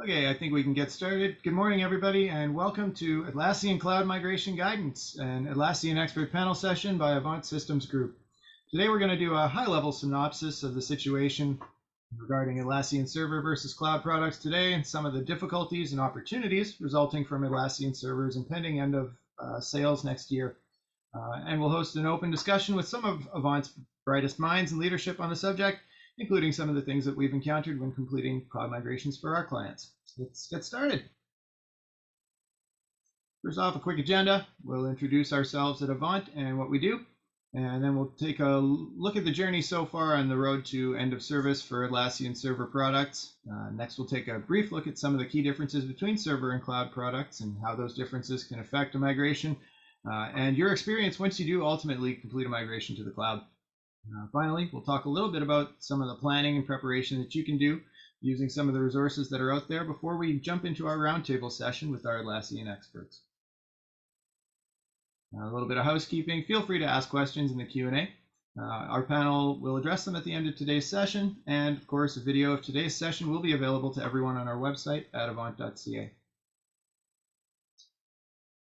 Okay, I think we can get started. Good morning, everybody, and welcome to Atlassian Cloud Migration Guidance, an Atlassian expert panel session by Avant Systems Group. Today we're going to do a high-level synopsis of the situation regarding Atlassian Server versus cloud products today and some of the difficulties and opportunities resulting from Atlassian Server's impending end of sales next year. And we'll host an open discussion with some of Avant's brightest minds and leadership on the subject, including some of the things that we've encountered when completing cloud migrations for our clients. Let's get started. First off, a quick agenda. We'll introduce ourselves at Avant and what we do, and then we'll take a look at the journey so far on the road to end of service for Atlassian Server products. Next, we'll take a brief look at some of the key differences between server and cloud products and how those differences can affect a migration, and your experience once you do ultimately complete a migration to the cloud. Finally, we'll talk a little bit about some of the planning and preparation that you can do using some of the resources that are out there before we jump into our roundtable session with our Atlassian experts. A little bit of housekeeping. Feel free to ask questions in the Q&A. Our panel will address them at the end of today's session, and of course, a video of today's session will be available to everyone on our website at avant.ca.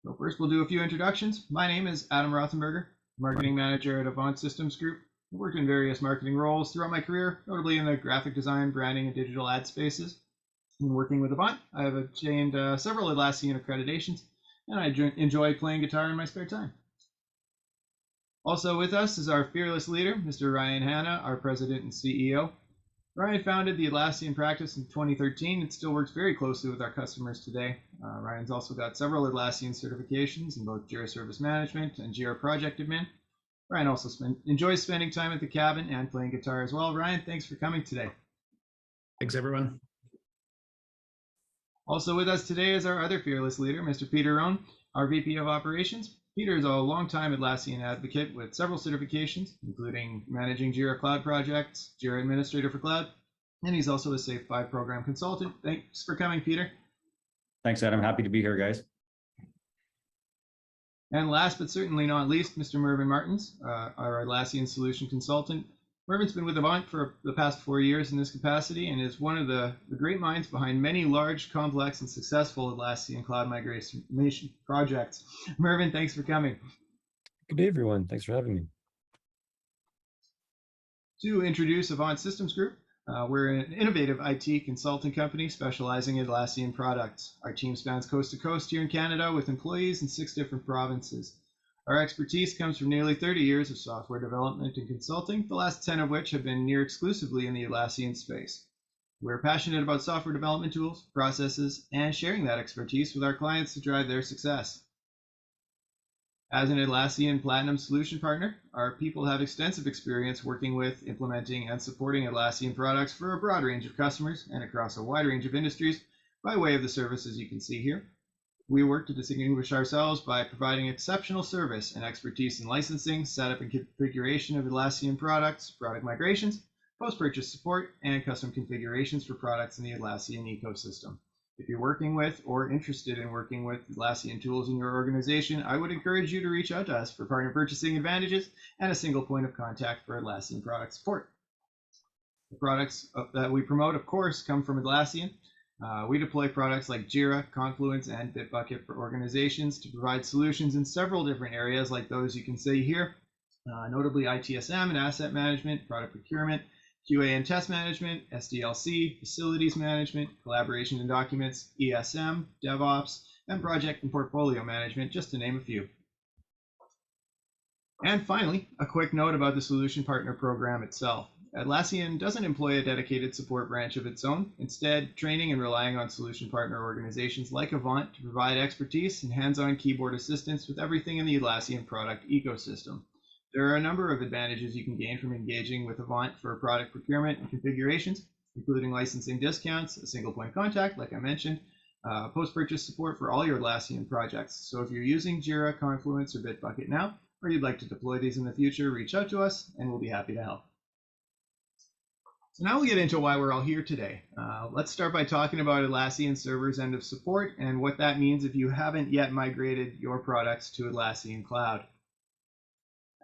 So first, we'll do a few introductions. My name is Adam Rothenberger, Marketing Manager at Avant Systems Group. I've worked in various marketing roles throughout my career, notably in the graphic design, branding, and digital ad spaces. In working with Avant, I have obtained several Atlassian accreditations, and I enjoy playing guitar in my spare time. Also with us is our fearless leader, Mr. Ryan Hanna, our President and CEO. Ryan founded the Atlassian practice in 2013 and still works very closely with our customers today. Ryan's also got several Atlassian certifications in both Jira Service Management and Jira Project Admin. Ryan also enjoys spending time at the cabin and playing guitar as well. Ryan, thanks for coming today. Thanks, everyone. Also with us today is our other fearless leader, Mr. Peter Rohn, our VP of Operations. Peter is a longtime Atlassian advocate with several certifications, including managing Jira Cloud projects, Jira Administrator for Cloud, and he's also a Safe 5 program consultant. Thanks for coming, Peter. Thanks, Adam. Happy to be here, guys. And last but certainly not least, Mr. Mervyn Martins, our Atlassian solution consultant. Mervyn's been with Avant for the past 4 years in this capacity and is one of the great minds behind many large, complex, and successful Atlassian cloud migration projects. Mervyn, thanks for coming. Good day, everyone. Thanks for having me. To introduce Avant Systems Group, we're an innovative IT consulting company specializing in Atlassian products. Our team spans coast to coast here in Canada with employees in 6 different provinces. Our expertise comes from nearly 30 years of software development and consulting, the last 10 of which have been near exclusively in the Atlassian space. We're passionate about software development tools, processes, and sharing that expertise with our clients to drive their success. As an Atlassian Platinum Solution Partner, our people have extensive experience working with, implementing, and supporting Atlassian products for a broad range of customers and across a wide range of industries by way of the services you can see here. We work to distinguish ourselves by providing exceptional service and expertise in licensing, setup, and configuration of Atlassian products, product migrations, post-purchase support, and custom configurations for products in the Atlassian ecosystem. If you're working with or interested in working with Atlassian tools in your organization, I would encourage you to reach out to us for partner purchasing advantages and a single point of contact for Atlassian product support. The products that we promote, of course, come from Atlassian. We deploy products like Jira, Confluence, and Bitbucket for organizations to provide solutions in several different areas like those you can see here, notably ITSM and asset management, product procurement, QA and test management, SDLC, facilities management, collaboration and documents, ESM, DevOps, and project and portfolio management, just to name a few. And finally, a quick note about the Solution Partner Program itself. Atlassian doesn't employ a dedicated support branch of its own. Instead, training and relying on solution partner organizations like Avant to provide expertise and hands-on keyboard assistance with everything in the Atlassian product ecosystem. There are a number of advantages you can gain from engaging with Avant for product procurement and configurations, including licensing discounts, a single point of contact, like I mentioned, post-purchase support for all your Atlassian projects. So if you're using Jira, Confluence, or Bitbucket now, or you'd like to deploy these in the future, reach out to us and we'll be happy to help. So now we'll get into why we're all here today. Let's start by talking about Atlassian Server's end of support and what that means if you haven't yet migrated your products to Atlassian Cloud.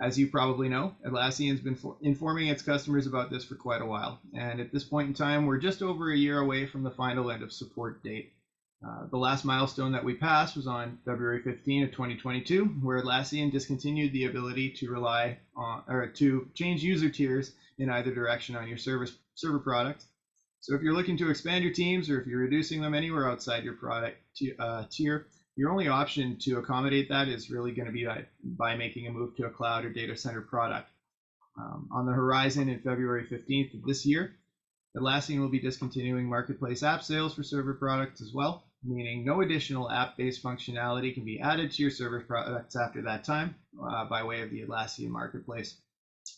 As you probably know, Atlassian's been informing its customers about this for quite a while, and at this point in time, we're just over a year away from the final end of support date. The last milestone that we passed was on February 15 of 2022, where Atlassian discontinued the ability to rely on or to change user tiers in either direction on your server product. So if you're looking to expand your teams, or if you're reducing them anywhere outside your product tier, your only option to accommodate that is really going to be by making a move to a cloud or data center product. On the horizon in February 15th of this year, Atlassian will be discontinuing marketplace app sales for server products as well, meaning no additional app-based functionality can be added to your server products after that time by way of the Atlassian marketplace.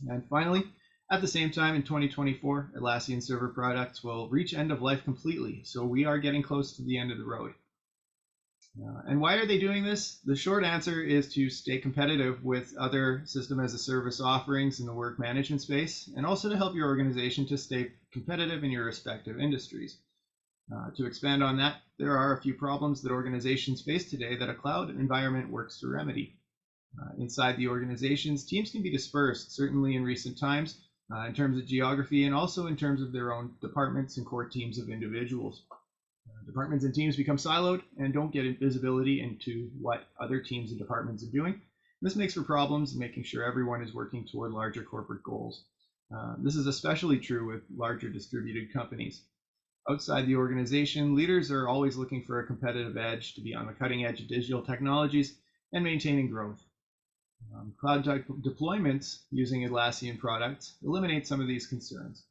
And finally, at the same time in 2024, Atlassian server products will reach end of life completely, so we are getting close to the end of the road. And why are they doing this? The short answer is to stay competitive with other system as a service offerings in the work management space, and also to help your organization to stay competitive in your respective industries. To expand on that, there are a few problems that organizations face today that a cloud environment works to remedy. Inside the organizations, teams can be dispersed, certainly in recent times, in terms of geography and also in terms of their own departments and core teams of individuals. Departments and teams become siloed and don't get visibility into what other teams and departments are doing. This makes for problems in making sure everyone is working toward larger corporate goals. This is especially true with larger distributed companies. Outside the organization, leaders are always looking for a competitive edge to be on the cutting edge of digital technologies and maintaining growth. Cloud deployments using Atlassian products eliminate some of these concerns.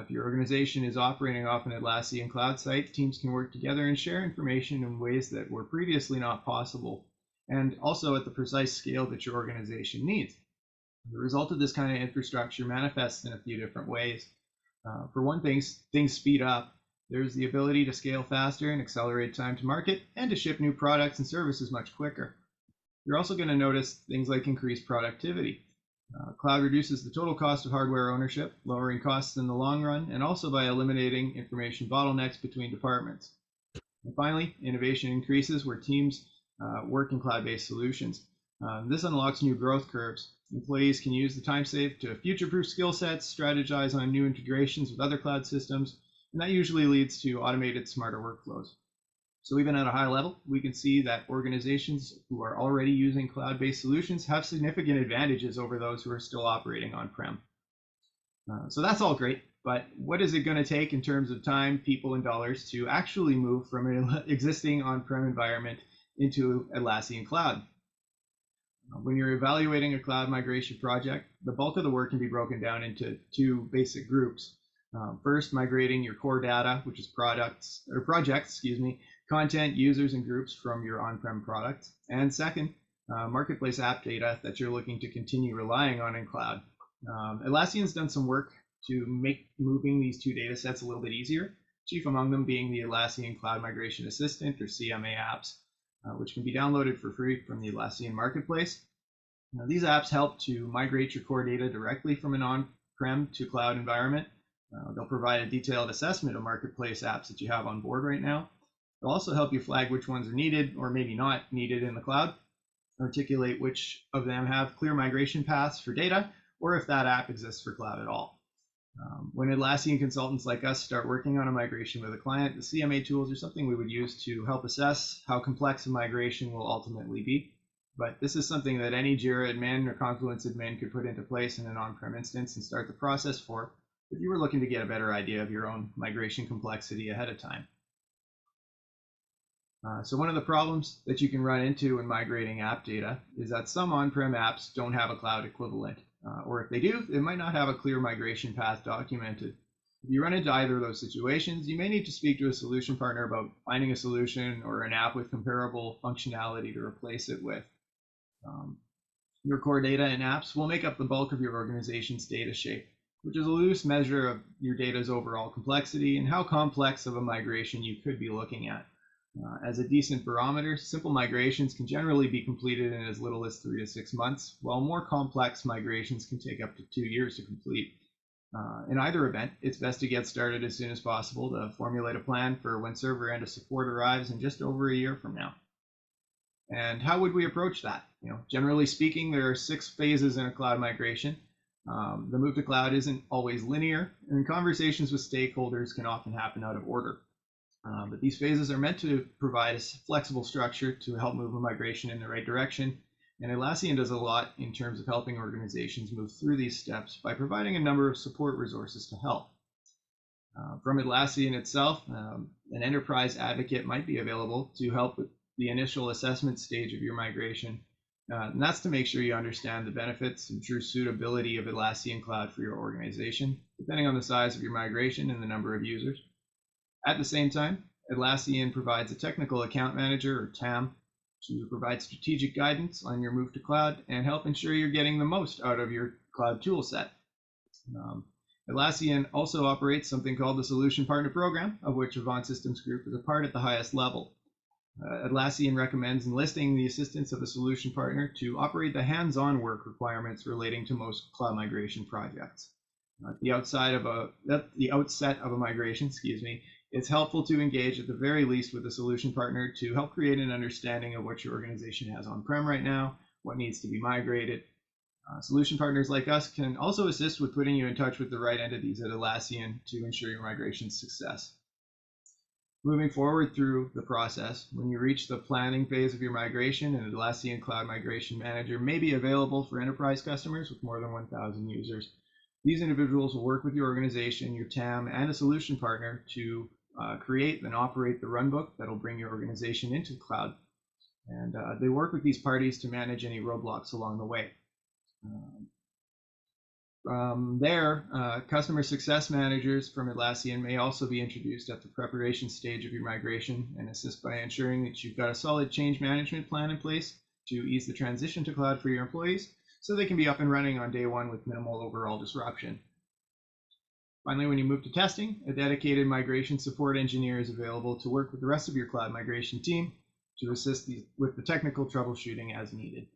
If your organization is operating off an Atlassian cloud site, teams can work together and share information in ways that were previously not possible, and also at the precise scale that your organization needs. The result of this kind of infrastructure manifests in a few different ways. For one thing, things speed up. There's the ability to scale faster and accelerate time to market, and to ship new products and services much quicker. You're also going to notice things like increased productivity. Cloud reduces the total cost of hardware ownership, lowering costs in the long run, and also by eliminating information bottlenecks between departments. And finally, innovation increases where teams work in cloud-based solutions. This unlocks new growth curves. Employees can use the time saved to future-proof skill sets, strategize on new integrations with other cloud systems, and that usually leads to automated, smarter workflows. So even at a high level, we can see that organizations who are already using cloud-based solutions have significant advantages over those who are still operating on-prem. So that's all great, but what is it going to take in terms of time, people, and dollars to actually move from an existing on-prem environment into Atlassian Cloud? When you're evaluating a cloud migration project, the bulk of the work can be broken down into two basic groups. First, migrating your core data, which is projects, content, users, and groups from your on-prem product. And second, marketplace app data that you're looking to continue relying on in cloud. Atlassian's done some work to make moving these two data sets a little bit easier, chief among them being the Atlassian Cloud Migration Assistant, or CMA apps, which can be downloaded for free from the Atlassian Marketplace. Now, these apps help to migrate your core data directly from an on-prem to cloud environment. They'll provide a detailed assessment of marketplace apps that you have on board right now. They'll also help you flag which ones are needed or maybe not needed in the cloud, articulate which of them have clear migration paths for data, or if that app exists for cloud at all. When Atlassian consultants like us start working on a migration with a client, the CMA tools are something we would use to help assess how complex a migration will ultimately be. But this is something that any Jira admin or Confluence admin could put into place in an on-prem instance and start the process for, if you were looking to get a better idea of your own migration complexity ahead of time. So one of the problems that you can run into when migrating app data is that some on-prem apps don't have a cloud equivalent, or if they do, it might not have a clear migration path documented. If you run into either of those situations, you may need to speak to a solution partner about finding a solution or an app with comparable functionality to replace it with. Your core data and apps will make up the bulk of your organization's data shape, which is a loose measure of your data's overall complexity and how complex of a migration you could be looking at. As a decent barometer, simple migrations can generally be completed in as little as 3 to 6 months, while more complex migrations can take up to 2 years to complete. In either event, it's best to get started as soon as possible to formulate a plan for when server end of support arrives in just over a year from now. And how would we approach that? Generally speaking, there are 6 phases in a cloud migration. The move to cloud isn't always linear, and conversations with stakeholders can often happen out of order. But these phases are meant to provide a flexible structure to help move a migration in the right direction. And Atlassian does a lot in terms of helping organizations move through these steps by providing a number of support resources to help. From Atlassian itself, an enterprise advocate might be available to help with the initial assessment stage of your migration. And that's to make sure you understand the benefits and true suitability of Atlassian Cloud for your organization, depending on the size of your migration and the number of users. At the same time, Atlassian provides a technical account manager, or TAM, to provide strategic guidance on your move to cloud and help ensure you're getting the most out of your cloud tool set. Atlassian also operates something called the Solution Partner Program, of which Avant Systems Group is a part at the highest level. Atlassian recommends enlisting the assistance of a solution partner to operate the hands-on work requirements relating to most cloud migration projects. At the outset of a migration, it's helpful to engage at the very least with a solution partner to help create an understanding of what your organization has on-prem right now, what needs to be migrated. Solution partners like us can also assist with putting you in touch with the right entities at Atlassian to ensure your migration success. Moving forward through the process, when you reach the planning phase of your migration, an Atlassian Cloud Migration Manager may be available for enterprise customers with more than 1,000 users. These individuals will work with your organization, your TAM, and a solution partner to create and operate the runbook that'll bring your organization into the cloud. And they work with these parties to manage any roadblocks along the way. From there, customer success managers from Atlassian may also be introduced at the preparation stage of your migration and assist by ensuring that you've got a solid change management plan in place to ease the transition to cloud for your employees so they can be up and running on day one with minimal overall disruption. Finally, when you move to testing, a dedicated migration support engineer is available to work with the rest of your cloud migration team to assist with the technical troubleshooting as needed.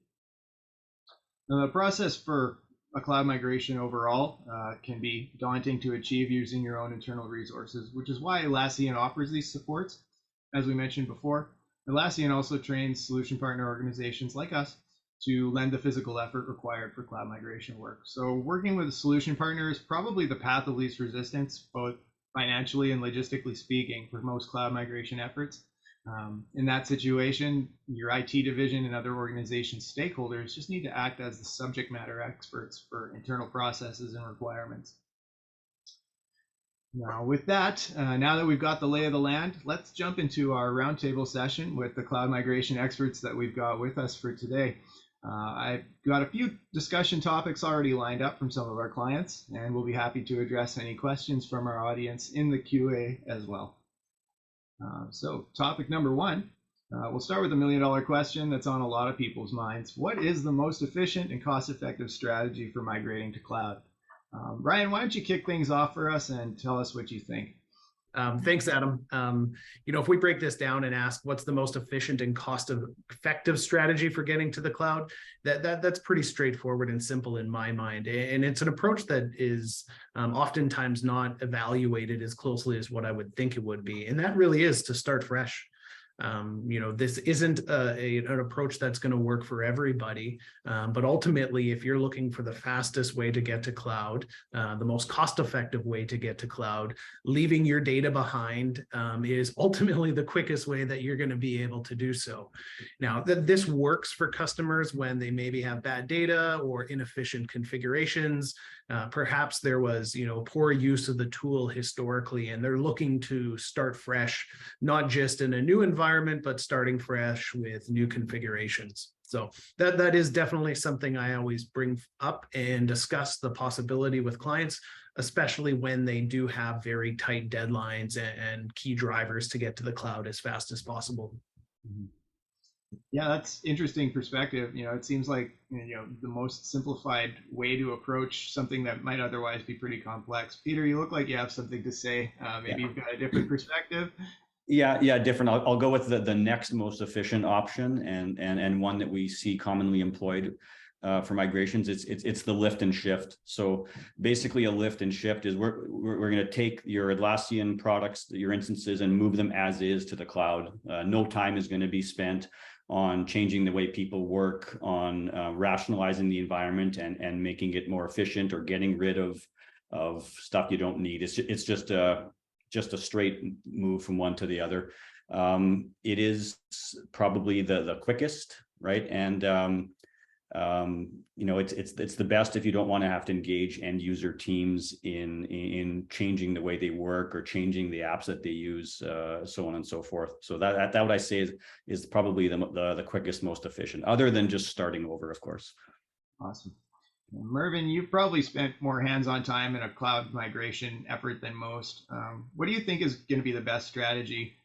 Now, the process for a cloud migration overall can be daunting to achieve using your own internal resources, which is why Atlassian offers these supports. As we mentioned before, Atlassian also trains solution partner organizations like us to lend the physical effort required for cloud migration work. So working with a solution partner is probably the path of least resistance, both financially and logistically speaking, for most cloud migration efforts. In that situation, your IT division and other organization stakeholders just need to act as the subject matter experts for internal processes and requirements. Now, with that, now that we've got the lay of the land, let's jump into our roundtable session with the cloud migration experts that we've got with us for today. I've got a few discussion topics already lined up from some of our clients, and we'll be happy to address any questions from our audience in the QA as well. So topic number one, we'll start with $1 million question that's on a lot of people's minds. What is the most efficient and cost-effective strategy for migrating to cloud? Ryan, why don't you kick things off for us and tell us what you think? Thanks, Adam. If we break this down and ask what's the most efficient and cost-effective strategy for getting to the cloud, that's pretty straightforward and simple in my mind. And it's an approach that is oftentimes not evaluated as closely as what I would think it would be. And that really is to start fresh. This isn't an approach that's going to work for everybody, but ultimately, if you're looking for the fastest way to get to cloud, the most cost-effective way to get to cloud, leaving your data behind is ultimately the quickest way that you're going to be able to do so. Now, this works for customers when they maybe have bad data or inefficient configurations. Perhaps there was, poor use of the tool historically, and they're looking to start fresh, not just in a new environment, but starting fresh with new configurations. So that is definitely something I always bring up and discuss the possibility with clients, especially when they do have very tight deadlines and key drivers to get to the cloud as fast as possible. Mm-hmm. Yeah, that's interesting perspective. It seems like the most simplified way to approach something that might otherwise be pretty complex. Peter, you look like you have something to say. Maybe you've got a different perspective. Yeah, different. I'll go with the next most efficient option and one that we see commonly employed for migrations. It's the lift and shift. So basically, a lift and shift is we're going to take your Atlassian products, your instances, and move them as is to the cloud. No time is going to be spent on changing the way people work, on rationalizing the environment and making it more efficient, or getting rid of stuff you don't need. It's just a straight move from one to the other. It is probably the quickest, right? And it's the best if you don't want to have to engage end user teams in changing the way they work or changing the apps that they use, so on and so forth. So that what I say is probably the quickest, most efficient, other than just starting over, of course. Awesome. Mervyn, you've probably spent more hands-on time in a cloud migration effort than most. What do you think is going to be the best strategy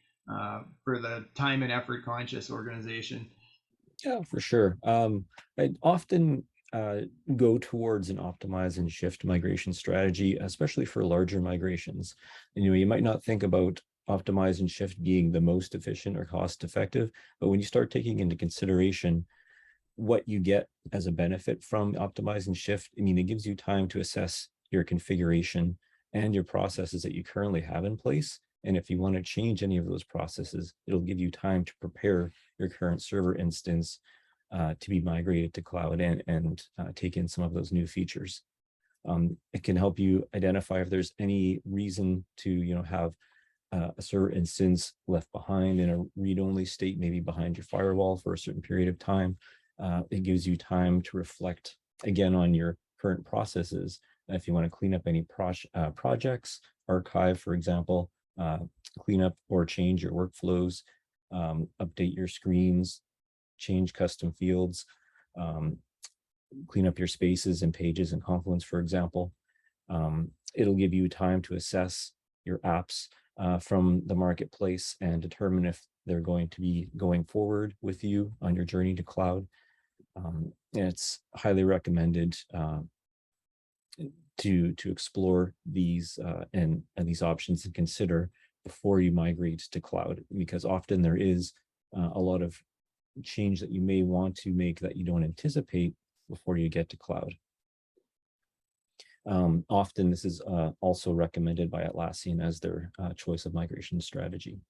for the time and effort conscious organization? Yeah, for sure. I often go towards an optimize and shift migration strategy, especially for larger migrations. And, you might not think about optimize and shift being the most efficient or cost effective, but when you start taking into consideration what you get as a benefit from optimize and shift, I mean, it gives you time to assess your configuration and your processes that you currently have in place. And if you want to change any of those processes, it'll give you time to prepare your current server instance to be migrated to cloud and take in some of those new features. It can help you identify if there's any reason to have a server instance left behind in a read-only state, maybe behind your firewall for a certain period of time. It gives you time to reflect again on your current processes. If you want to clean up any projects, archive, for example, clean up or change your workflows, update your screens, change custom fields, clean up your spaces and pages in Confluence, for example. It'll give you time to assess your apps from the marketplace and determine if they're going to be going forward with you on your journey to cloud. And it's highly recommended to explore these and these options and consider before you migrate to cloud, because often there is a lot of change that you may want to make that you don't anticipate before you get to cloud. Often this is also recommended by Atlassian as their choice of migration strategy.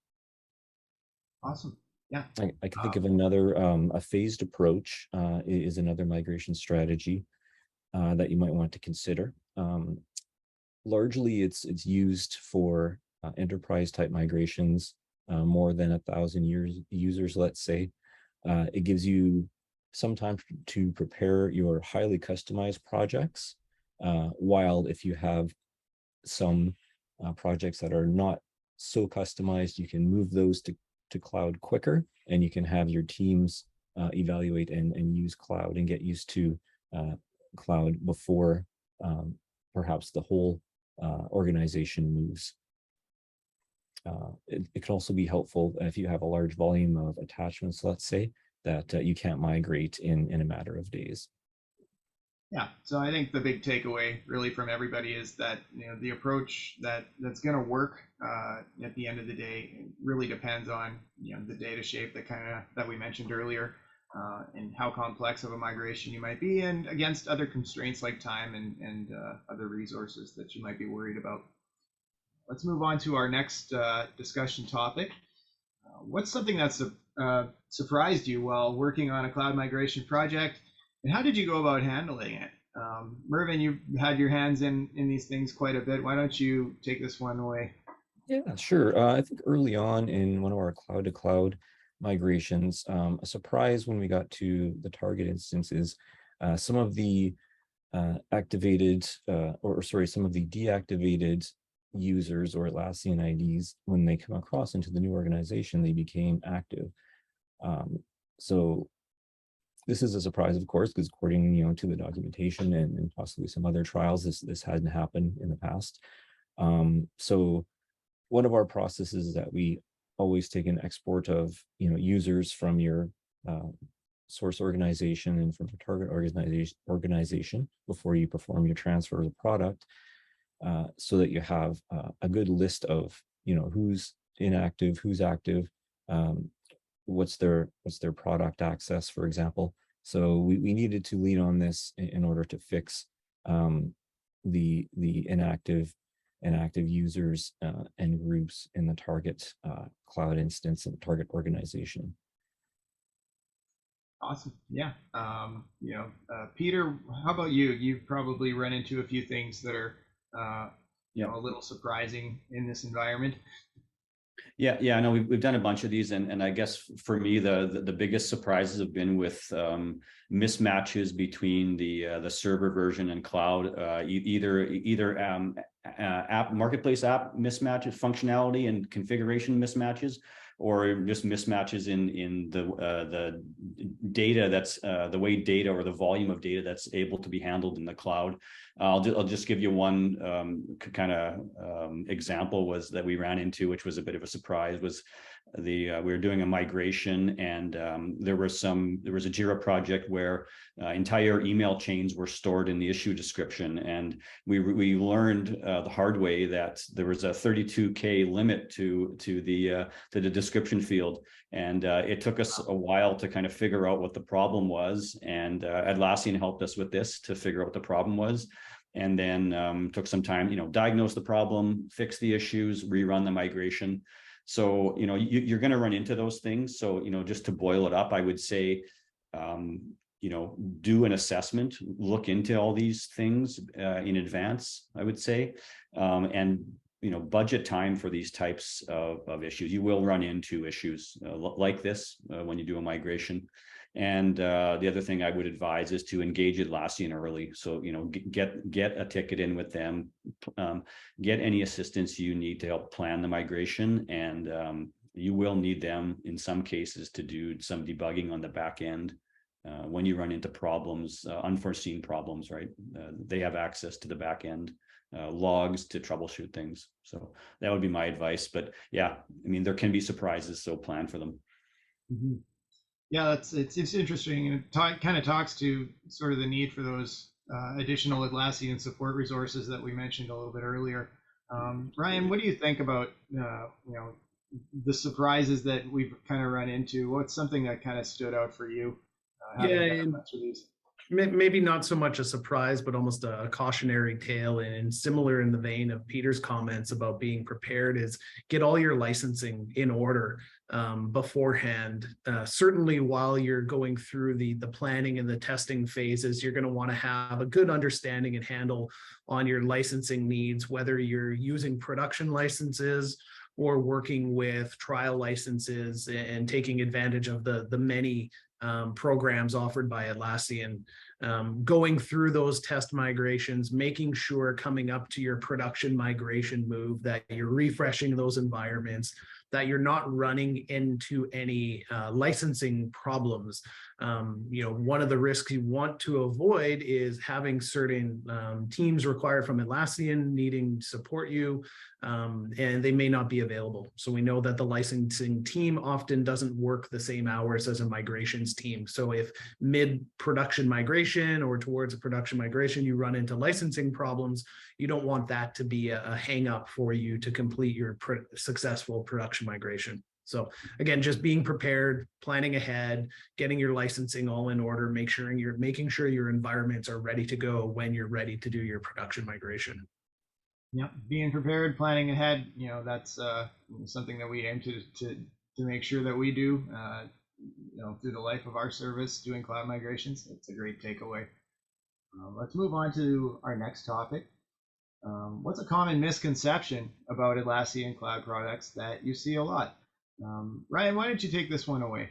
Awesome. Yeah. I can think of another, a phased approach is another migration strategy that you might want to consider. Largely, it's used for enterprise type migrations, more than 1,000 users, let's say. It gives you some time to prepare your highly customized projects, while if you have some projects that are not so customized, you can move those to cloud quicker, and you can have your teams evaluate and use cloud and get used to cloud before perhaps the whole organization moves. It can also be helpful if you have a large volume of attachments, let's say, that you can't migrate in a matter of days. Yeah, so I think the big takeaway really from everybody is that the approach that's going to work at the end of the day really depends on the data shape that we mentioned earlier, and how complex of a migration you might be, and against other constraints like time and other resources that you might be worried about. Let's move on to our next discussion topic. What's something that's surprised you while working on a cloud migration project, and how did you go about handling it? Mervyn, you've had your hands in these things quite a bit. Why don't you take this one away? Yeah, sure. I think early on in one of our cloud-to-cloud migrations, a surprise when we got to the target instances, some of the activated, some of the deactivated users or Atlassian IDs, when they come across into the new organization, they became active. So this is a surprise, of course, because according to the documentation and possibly some other trials, this hadn't happened in the past. So one of our processes is that we always take an export of users from your source organization and from the target organization before you perform your transfer of the product, so that you have a good list of who's inactive, who's active, what's their product access, for example, So we needed to lead on this in order to fix the inactive users and groups in the target cloud instance and target organization. Awesome. Yeah. Peter, how about you? You've probably run into a few things that are, a little surprising in this environment. Yeah, no, we've done a bunch of these, and I guess for me the biggest surprises have been with mismatches between the server version and cloud, either app marketplace app mismatches, functionality and configuration mismatches, or just mismatches in the data that's the way data or the volume of data that's able to be handled in the cloud. I'll just give you one kind of example was that we ran into, which was a bit of a surprise, was we were doing a migration, and there was a Jira project where entire email chains were stored in the issue description, and we learned the hard way that there was a 32K limit to the description field, and it took us a while to kind of figure out what the problem was, and Atlassian helped us with this to figure out what the problem was. And then took some time, diagnose the problem, fix the issues, rerun the migration. So, you're going to run into those things. So, just to boil it up, I would say, do an assessment, look into all these things in advance, I would say, and, budget time for these types of issues. You will run into issues like this when you do a migration. And the other thing I would advise is to engage Atlassian early. So, get a ticket in with them, get any assistance you need to help plan the migration. And you will need them in some cases to do some debugging on the back end when you run into problems, unforeseen problems, right? They have access to the back end logs to troubleshoot things. So that would be my advice. But yeah, there can be surprises, so plan for them. Mm-hmm. Yeah, it's interesting, and it kind of talks to sort of the need for those additional Atlassian support resources that we mentioned a little bit earlier. Ryan, what do you think about the surprises that we've kind of run into? What's something that kind of stood out for you? Maybe not so much a surprise, but almost a cautionary tale, and similar in the vein of Peter's comments about being prepared, is get all your licensing in order beforehand. Certainly while you're going through the planning and the testing phases, you're going to want to have a good understanding and handle on your licensing needs, whether you're using production licenses or working with trial licenses and taking advantage of the many programs offered by Atlassian. Going through those test migrations, making sure coming up to your production migration move that you're refreshing those environments, that you're not running into any licensing problems. One of the risks you want to avoid is having certain teams required from Atlassian needing to support you, and they may not be available. So we know that the licensing team often doesn't work the same hours as a migrations team. So if mid-production migration or towards a production migration, you run into licensing problems, you don't want that to be a hang-up for you to complete your successful production migration. So again, just being prepared, planning ahead, getting your licensing all in order, making sure your environments are ready to go when you're ready to do your production migration. Yeah, being prepared, planning ahead, that's something that we aim to make sure that we do, through the life of our service, doing cloud migrations. It's a great takeaway. Let's move on to our next topic. What's a common misconception about Atlassian cloud products that you see a lot? Ryan, why don't you take this one away?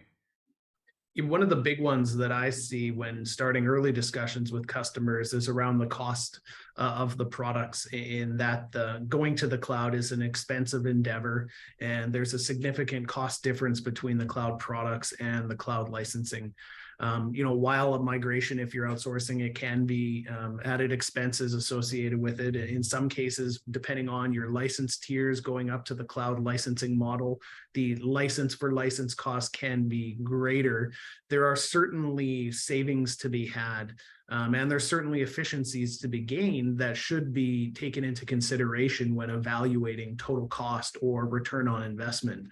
One of the big ones that I see when starting early discussions with customers is around the cost of the products, in that going to the cloud is an expensive endeavor, and there's a significant cost difference between the cloud products and the cloud licensing. While a migration, if you're outsourcing, it can be added expenses associated with it. In some cases, depending on your license tiers going up to the cloud licensing model, the license for license cost can be greater. There are certainly savings to be had And there's certainly efficiencies to be gained that should be taken into consideration when evaluating total cost or return on investment.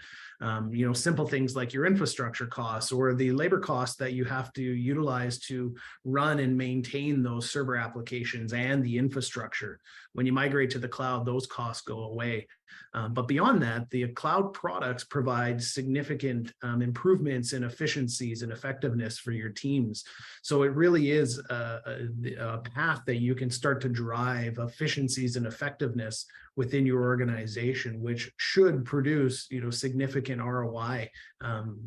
Simple things like your infrastructure costs or the labor costs that you have to utilize to run and maintain those server applications and the infrastructure. When you migrate to the cloud, those costs go away. But beyond that, the cloud products provide significant improvements in efficiencies and effectiveness for your teams. So it really is a path that you can start to drive efficiencies and effectiveness within your organization, which should produce, significant ROI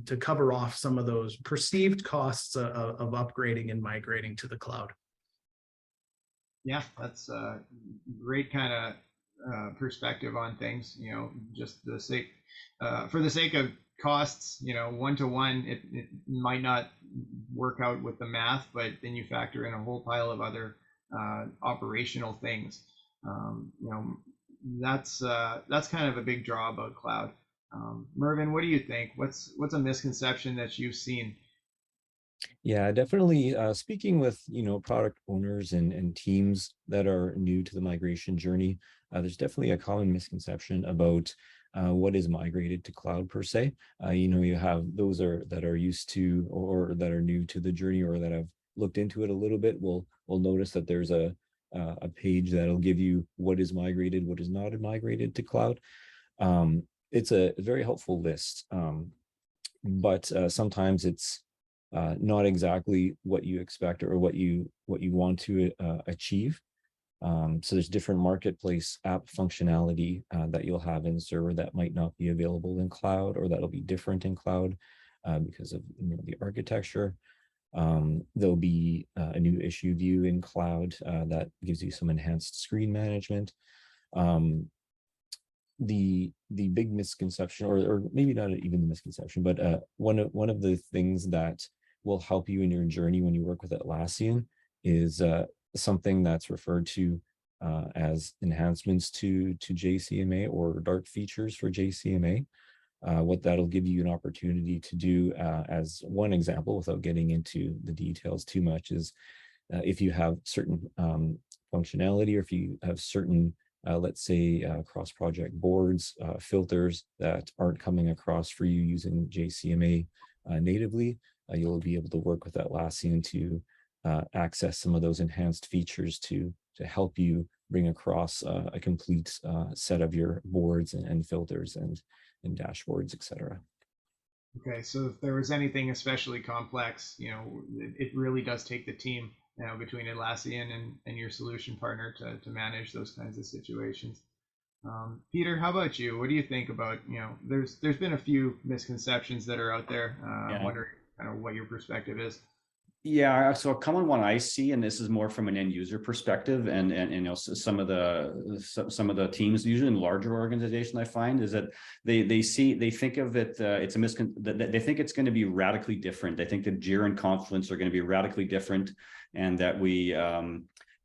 to cover off some of those perceived costs of upgrading and migrating to the cloud. Yeah, that's a great kind of perspective on things. Just the sake for the sake of costs, one-to-one, it might not work out with the math, but then you factor in a whole pile of other operational things. That's kind of a big draw about cloud. Mervyn, what do you think? What's a misconception that you've seen? Yeah, definitely. Speaking with, product owners and teams that are new to the migration journey, there's definitely a common misconception about what is migrated to cloud per se. You have those that are used to or that are new to the journey or that have looked into it a little bit will notice that there's a page that'll give you what is migrated, what is not migrated to cloud. It's a very helpful list, but sometimes it's not exactly what you expect or what you want to achieve. So there's different marketplace app functionality that you'll have in server that might not be available in cloud, or that'll be different in cloud because of the architecture. There'll be a new issue view in cloud that gives you some enhanced screen management. The big misconception, or maybe not even the misconception, but one of the things that will help you in your journey when you work with Atlassian is something that's referred to as enhancements to JCMA or dark features for JCMA. What that'll give you an opportunity to do, as one example, without getting into the details too much, is if you have certain functionality, or if you have certain, let's say, cross-project boards, filters that aren't coming across for you using JCMA natively, you'll be able to work with Atlassian to access some of those enhanced features to help you bring across a complete set of your boards and filters and dashboards, etc. Okay, so if there was anything especially complex, it really does take the team between Atlassian and your solution partner to manage those kinds of situations. Peter, how about you? What do you think about, there's been a few misconceptions that are out there. I'm wondering kind of what your perspective is. Yeah, so a common one I see, and this is more from an end user perspective, and some of the teams, usually in larger organizations, I find is that they think of it, they think it's going to be radically different. They think that Jira and Confluence are going to be radically different, and that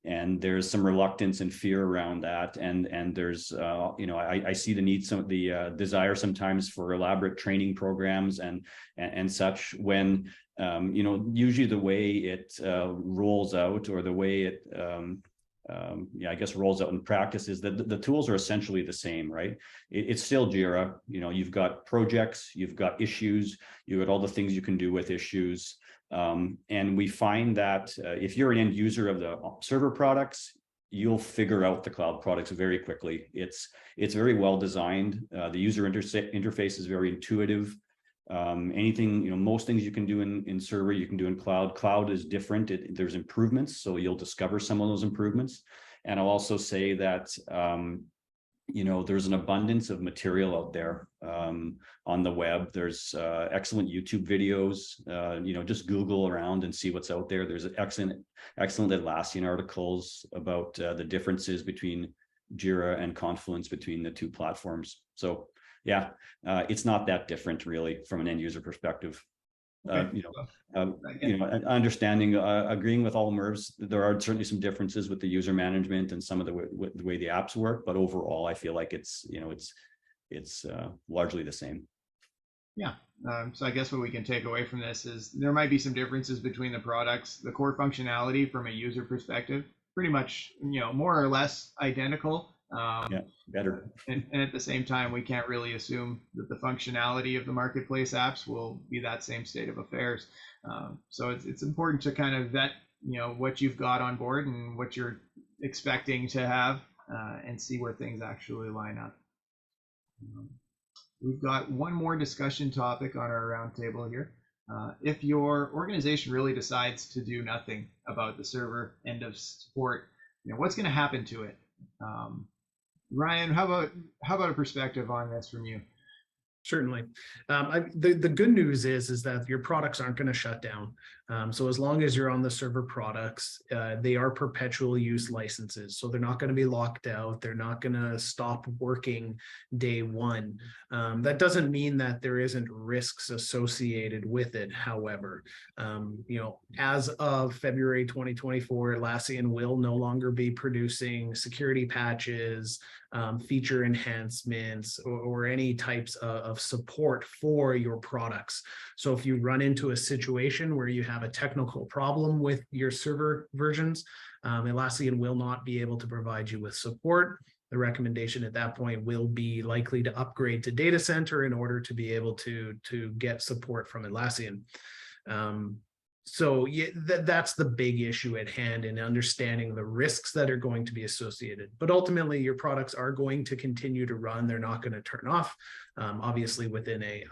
and there's some reluctance and fear around that, and there's I see the need, the desire sometimes for elaborate training programs and such, when usually the way it rolls out, or the way it rolls out in practice, is that the tools are essentially the same, right? It's still Jira. You've got projects, you've got issues, you've got all the things you can do with issues. And we find that if you're an end user of the server products, you'll figure out the cloud products very quickly. It's very well designed. The user interface is very intuitive. Most things you can do in server, you can do in cloud. Cloud is different. There's improvements, so you'll discover some of those improvements. And I'll also say that there's an abundance of material out there on the web. There's excellent YouTube videos. Just Google around and see what's out there. There's excellent Atlassian articles about the differences between Jira and Confluence, between the two platforms. So yeah, it's not that different really from an end user perspective. Okay. Understanding, agreeing with all Mervs, there are certainly some differences with the user management and some of the way the apps work, but overall, I feel like it's largely the same. Yeah. So I guess what we can take away from this is there might be some differences between the products. The core functionality from a user perspective, pretty much, more or less identical. Yeah, better. And at the same time, we can't really assume that the functionality of the marketplace apps will be that same state of affairs. So it's important to kind of vet, what you've got on board and what you're expecting to have, and see where things actually line up. We've got one more discussion topic on our roundtable here. If your organization really decides to do nothing about the server end of support, what's going to happen to it? Ryan, how about a perspective on this from you? Certainly. The good news is that your products aren't going to shut down. So as long as you're on the server products, they are perpetual use licenses. So they're not going to be locked out. They're not going to stop working day one. That doesn't mean that there isn't risks associated with it. However, as of February 2024, Atlassian will no longer be producing security patches, feature enhancements, or any types of support for your products. So if you run into a situation where you have a technical problem with your server versions, Atlassian will not be able to provide you with support. The recommendation at that point will be likely to upgrade to data center in order to be able to get support from Atlassian. So yeah, that's the big issue at hand, in understanding the risks that are going to be associated. But ultimately, your products are going to continue to run. They're not going to turn off, obviously within a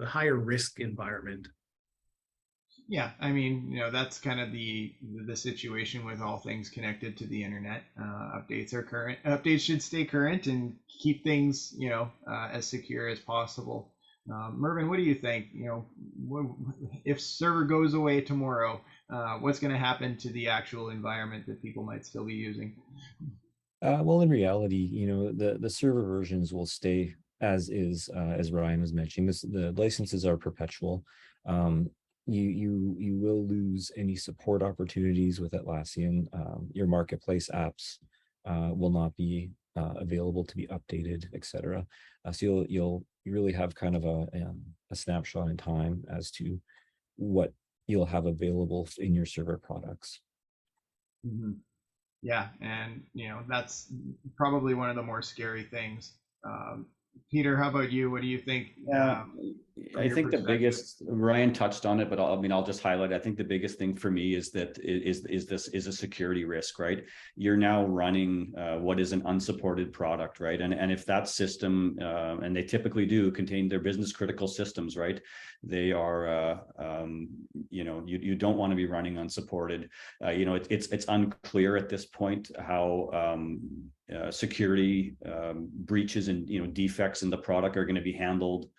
higher risk environment. Yeah, I mean, that's kind of the situation with all things connected to the internet. Updates should stay current and keep things, as secure as possible. Mervyn, what do you think? If server goes away tomorrow, what's going to happen to the actual environment that people might still be using? Well, in reality, the server versions will stay as is, as Ryan was mentioning. The licenses are perpetual. You will lose any support opportunities with Atlassian. Your marketplace apps will not be available to be updated, etc. So you'll really have kind of a snapshot in time as to what you'll have available in your server products. Mm-hmm. Yeah, and that's probably one of the more scary things. Peter, how about you? What do you think? I think the biggest, Ryan touched on it, but I'll just highlight. I think the biggest thing for me is that this is a security risk, right? You're now running what is an unsupported product, right? And if that system, and they typically do contain their business critical systems, right? They are, you don't want to be running unsupported. It's unclear at this point how security breaches and defects in the product are going to be handled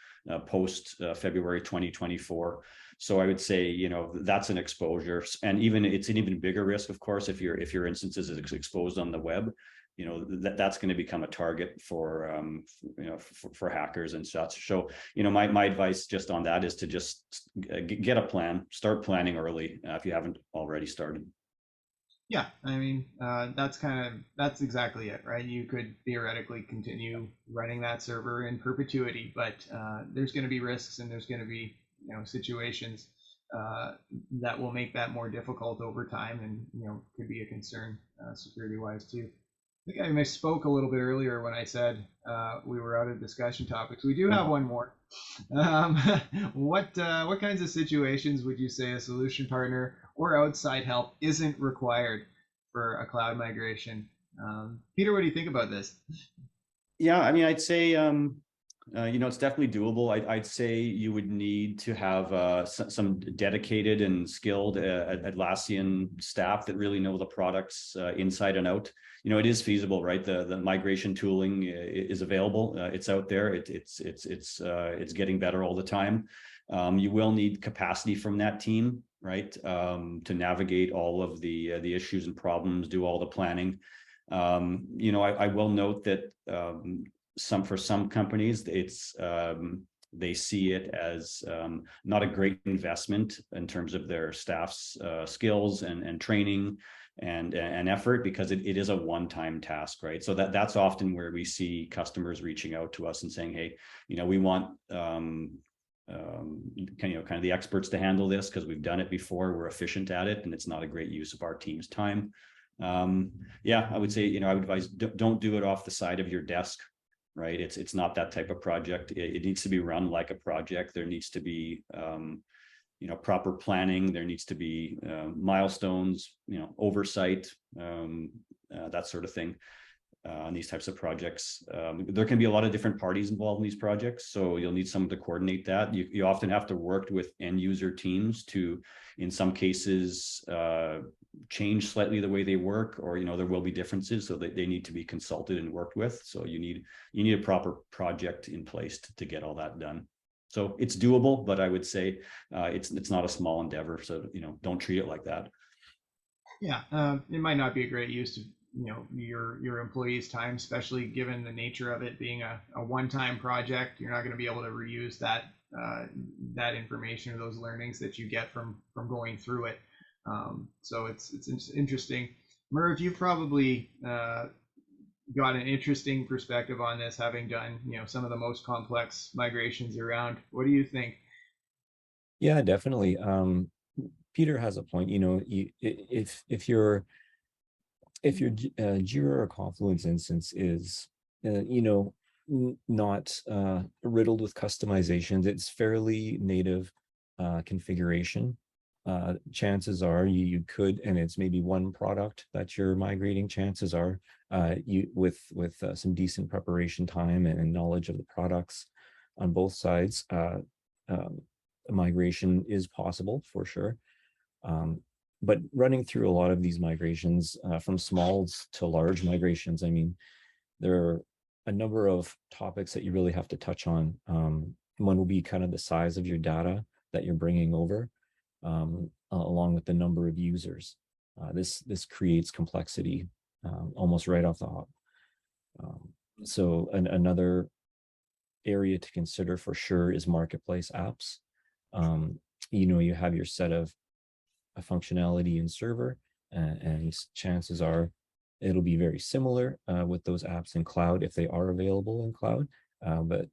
post February 2024. So I would say that's an exposure, and it's an even bigger risk, of course, if your instance is exposed on the web. That's going to become a target for hackers and such. So my advice just on that is to just get a plan, start planning early if you haven't already started. Yeah, I mean, that's exactly it, right? You could theoretically continue running that server in perpetuity, but there's going to be risks, and there's going to be situations that will make that more difficult over time, and could be a concern security wise too. I think I misspoke a little bit earlier when I said we were out of discussion topics. We do have one more. What kinds of situations would you say a solution partner or outside help isn't required for a cloud migration? Peter, what do you think about this? Yeah, I mean, I'd say it's definitely doable. I'd say you would need to have some dedicated and skilled Atlassian staff that really know the products inside and out. It is feasible, right? The migration tooling is available. It's out there. It's getting better all the time. You will need capacity from that team, right? To navigate all of the issues and problems, do all the planning. I will note that for some companies, they see it as not a great investment in terms of their staff's skills and training and effort, because it is a one-time task, right? So that's often where we see customers reaching out to us and saying, hey, we want kind of the experts to handle this because we've done it before, we're efficient at it, and it's not a great use of our team's time. Yeah, I would say, I would advise, don't do it off the side of your desk, right? It's not that type of project. It needs to be run like a project. There needs to be proper planning. There needs to be milestones, oversight, that sort of thing on these types of projects. There can be a lot of different parties involved in these projects, so you'll need someone to coordinate that. You often have to work with end user teams to, in some cases, change slightly the way they work, or there will be differences, so they need to be consulted and worked with. So you need a proper project in place to get all that done. So it's doable, but I would say it's not a small endeavor. So don't treat it like that. Yeah, it might not be a great use of your employees' time, especially given the nature of it being a one-time project. You're not going to be able to reuse that information or those learnings that you get from going through it. So it's interesting. Merv, you've probably got an interesting perspective on this, having done some of the most complex migrations around. What do you think? Yeah, definitely. Peter has a point. If your Jira or Confluence instance is not riddled with customizations, it's fairly native configuration. Chances are you could, and it's maybe one product that you're migrating, chances are you with some decent preparation time and knowledge of the products on both sides, migration is possible for sure. But running through a lot of these migrations, from small to large migrations, I mean, there are a number of topics that you really have to touch on. One will be kind of the size of your data that you're bringing over, along with the number of users. This creates complexity almost right off the hop. So another area to consider for sure is marketplace apps. You have your set of a functionality in server, and chances are it'll be very similar with those apps in cloud if they are available in cloud, but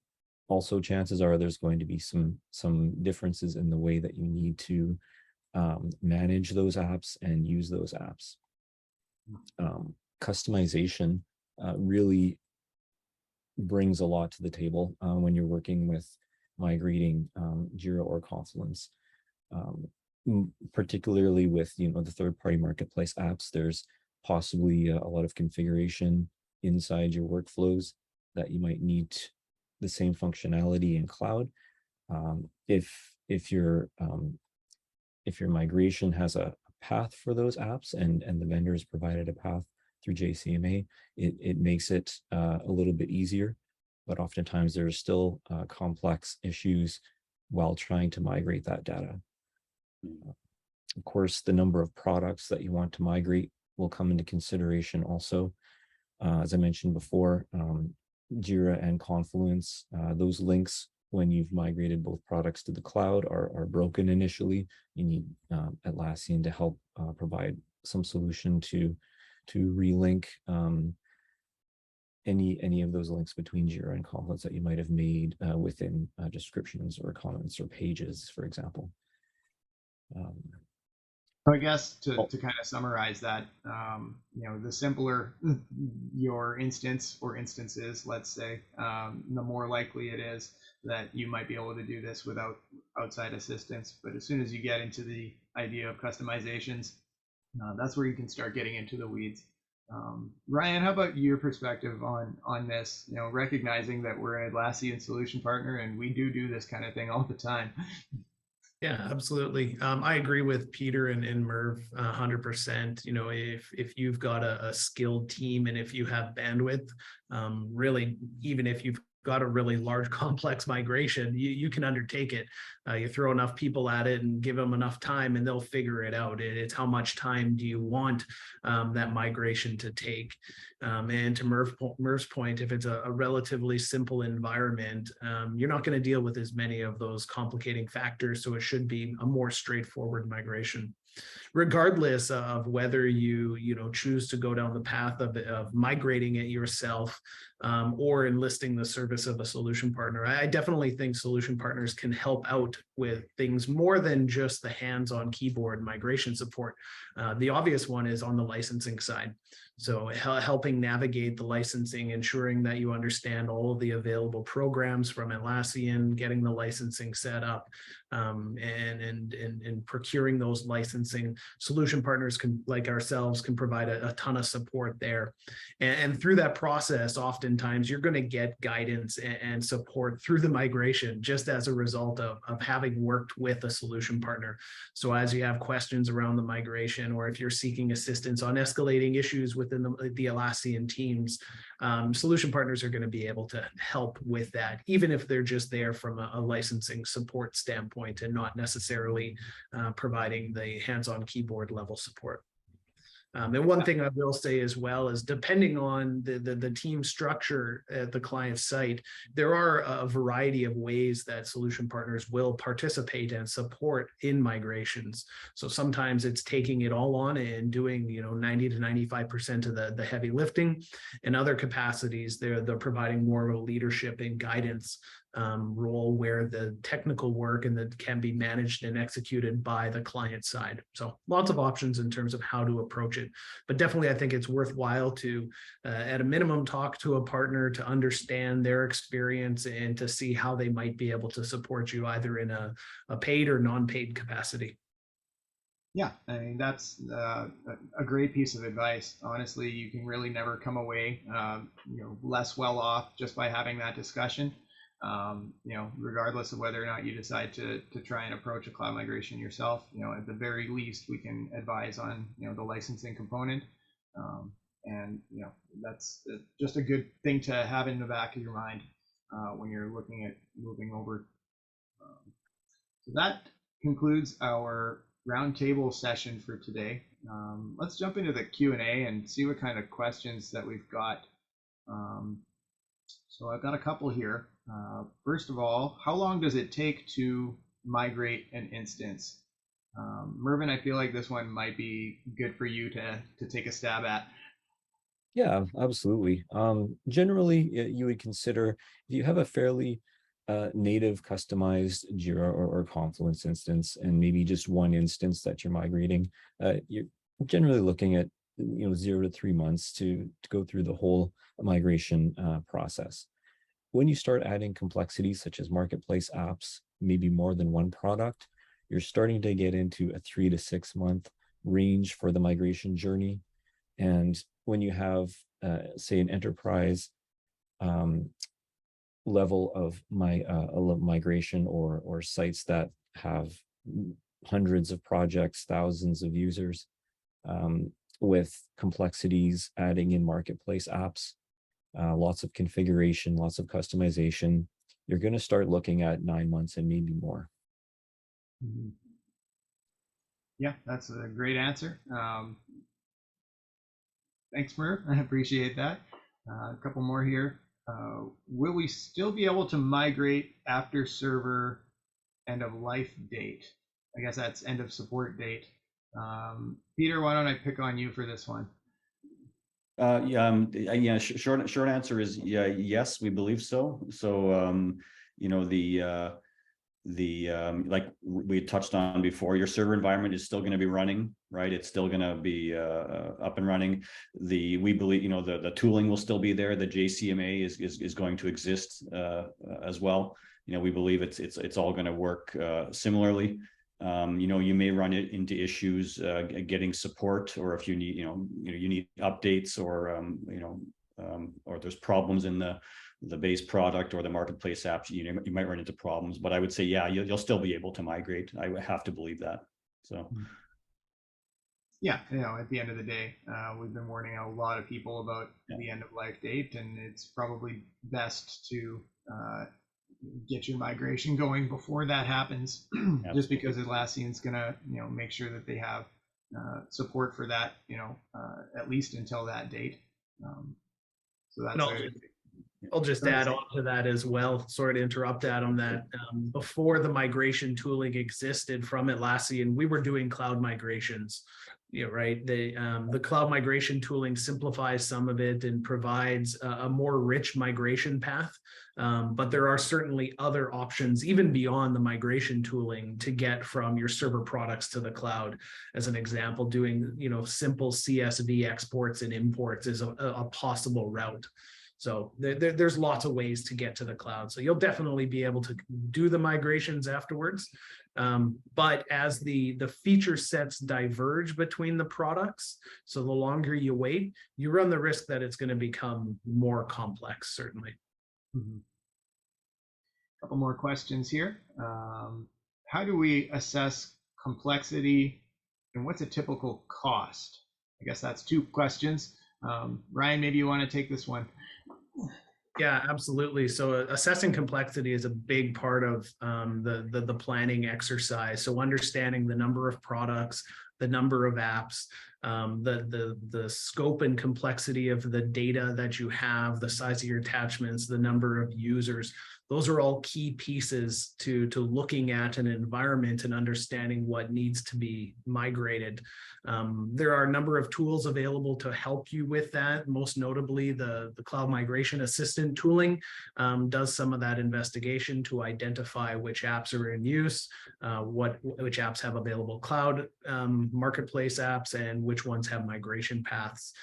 also chances are there's going to be some differences in the way that you need to manage those apps and use those apps. Customization really brings a lot to the table when you're working with migrating Jira or Confluence. Particularly with the third-party marketplace apps, there's possibly a lot of configuration inside your workflows that you might need the same functionality in cloud. If your migration has a path for those apps and the vendor has provided a path through JCMA, it makes it a little bit easier, but oftentimes there's still complex issues while trying to migrate that data. Of course, the number of products that you want to migrate will come into consideration also. As I mentioned before, Jira and Confluence, those links, when you've migrated both products to the cloud, are broken initially. You need Atlassian to help provide some solution to relink any of those links between Jira and Confluence that you might have made within descriptions or comments or pages, for example. I guess to kind of summarize that, the simpler your instance or instances, let's say, the more likely it is that you might be able to do this without outside assistance. But as soon as you get into the idea of customizations, that's where you can start getting into the weeds. Ryan, how about your perspective on this? Recognizing that we're an Atlassian solution partner and we do this kind of thing all the time. Yeah, absolutely. I agree with Peter and Merv 100%. If you've got a skilled team and if you have bandwidth, really, even if you've got a really large complex migration, you can undertake it. You throw enough people at it and give them enough time and they'll figure it out. It's how much time do you want that migration to take? And to Merv's point, if it's a relatively simple environment, you're not going to deal with as many of those complicating factors. So it should be a more straightforward migration. regardless of whether you choose to go down the path of migrating it yourself, or enlisting the service of a solution partner. I definitely think solution partners can help out with things more than just the hands-on keyboard migration support. The obvious one is on the licensing side. So helping navigate the licensing, ensuring that you understand all of the available programs from Atlassian, getting the licensing set up, and procuring those licensing. Solution partners like ourselves can provide a ton of support there. And through that process, oftentimes you're going to get guidance and support through the migration, just as a result of having worked with a solution partner. So as you have questions around the migration, or if you're seeking assistance on escalating issues within the Atlassian teams, solution partners are going to be able to help with that, even if they're just there from a licensing support standpoint and not necessarily providing the hands-on keyboard level support. And one thing I will say as well is, depending on the team structure at the client site, there are a variety of ways that solution partners will participate and support in migrations. So sometimes it's taking it all on and doing 90 to 95% of the heavy lifting. In other capacities, they're providing more of a leadership and guidance role, where the technical work can be managed and executed by the client side. So lots of options in terms of how to approach it, but definitely I think it's worthwhile to at a minimum talk to a partner to understand their experience and to see how they might be able to support you either in a paid or non-paid capacity. Yeah, I mean, that's a great piece of advice. Honestly, you can really never come away less well off just by having that discussion. Regardless of whether or not you decide to try and approach a cloud migration yourself, at the very least, we can advise on, the licensing component. And that's just a good thing to have in the back of your mind when you're looking at moving over. So that concludes our roundtable session for today. Let's jump into the Q&A and see what kind of questions that we've got. So I've got a couple here. First of all, how long does it take to migrate an instance? Mervyn, I feel like this one might be good for you to take a stab at. Yeah, absolutely. Generally, you would consider, if you have a fairly native customized Jira or Confluence instance, and maybe just one instance that you're migrating, you're generally looking at 0 to 3 months to go through the whole migration process. When you start adding complexities such as marketplace apps, maybe more than one product, you're starting to get into a 3 to 6 month range for the migration journey. And when you have, say, an enterprise level of migration, or sites that have hundreds of projects, thousands of users, with complexities, adding in marketplace apps, lots of configuration, lots of customization, you're going to start looking at 9 months and maybe more. Yeah, that's a great answer. Thanks, Merv. I appreciate that. A couple more here. Will we still be able to migrate after server end of life date? I guess that's end of support date. Peter, why don't I pick on you for this one? Short answer is yes, we believe so. So like we touched on before, your server environment is still going to be running, right? It's still going to be up and running. We believe the tooling will still be there. The JCMA is going to exist as well. We believe it's all going to work similarly. You may run it into issues getting support, or if you need you need updates, or there's problems in the base product or the marketplace apps, you might run into problems. But I would say, yeah, you'll still be able to migrate. I have to believe that. So yeah, at the end of the day, we've been warning a lot of people about the end of life date, and it's probably best to get your migration going before that happens. Just because Atlassian's gonna make sure that they have support for that at least until that date. So that's I'll just add on to that as well. Sorry to interrupt, Adam, that before the migration tooling existed from Atlassian, we were doing cloud migrations. Right. The cloud migration tooling simplifies some of it and provides a more rich migration path. But there are certainly other options, even beyond the migration tooling, to get from your server products to the cloud. As an example, doing simple CSV exports and imports is a possible route. So there's lots of ways to get to the cloud. So you'll definitely be able to do the migrations afterwards. But as the feature sets diverge between the products, so the longer you wait, you run the risk that it's going to become more complex, certainly. Mm-hmm. Couple more questions here. How do we assess complexity and what's a typical cost? I guess that's two questions. Ryan, maybe you want to take this one. Yeah, absolutely. So assessing complexity is a big part of the planning exercise. So understanding the number of products, the number of apps, the scope and complexity of the data that you have, the size of your attachments, the number of users. Those are all key pieces to looking at an environment and understanding what needs to be migrated. There are a number of tools available to help you with that. Most notably, the Cloud Migration Assistant tooling does some of that investigation to identify which apps are in use, which apps have available cloud marketplace apps, and which ones have migration paths.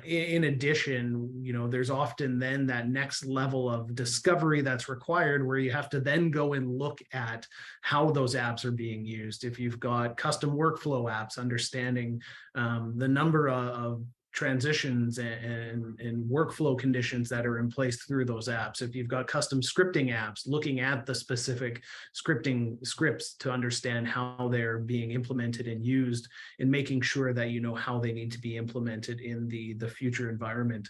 In addition, there's often then that next level of discovery that's required, where you have to then go and look at how those apps are being used. If you've got custom workflow apps, understanding the number of transitions and workflow conditions that are in place through those apps. If you've got custom scripting apps, looking at the specific scripting scripts to understand how they're being implemented and used, and making sure that you know how they need to be implemented in the future environment.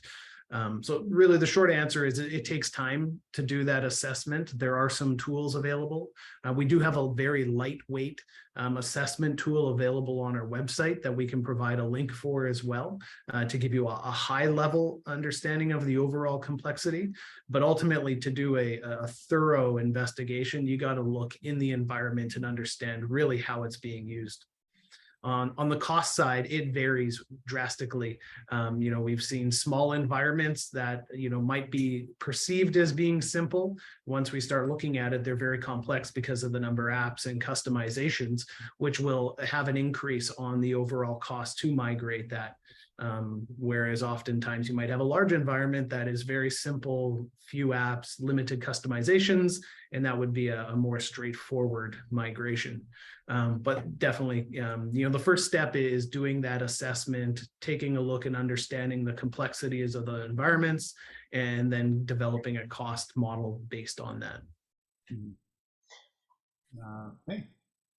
So really the short answer is it takes time to do that assessment. There are some tools available. We do have a very lightweight assessment tool available on our website that we can provide a link for as well, to give you a high level understanding of the overall complexity. But ultimately, to do a thorough investigation, you got to look in the environment and understand really how it's being used. On the cost side, it varies drastically. We've seen small environments that, might be perceived as being simple. Once we start looking at it, they're very complex because of the number of apps and customizations, which will have an increase on the overall cost to migrate that. Whereas oftentimes you might have a large environment that is very simple, few apps, limited customizations, and that would be a more straightforward migration. But definitely, the first step is doing that assessment, taking a look and understanding the complexities of the environments, and then developing a cost model based on that. Okay,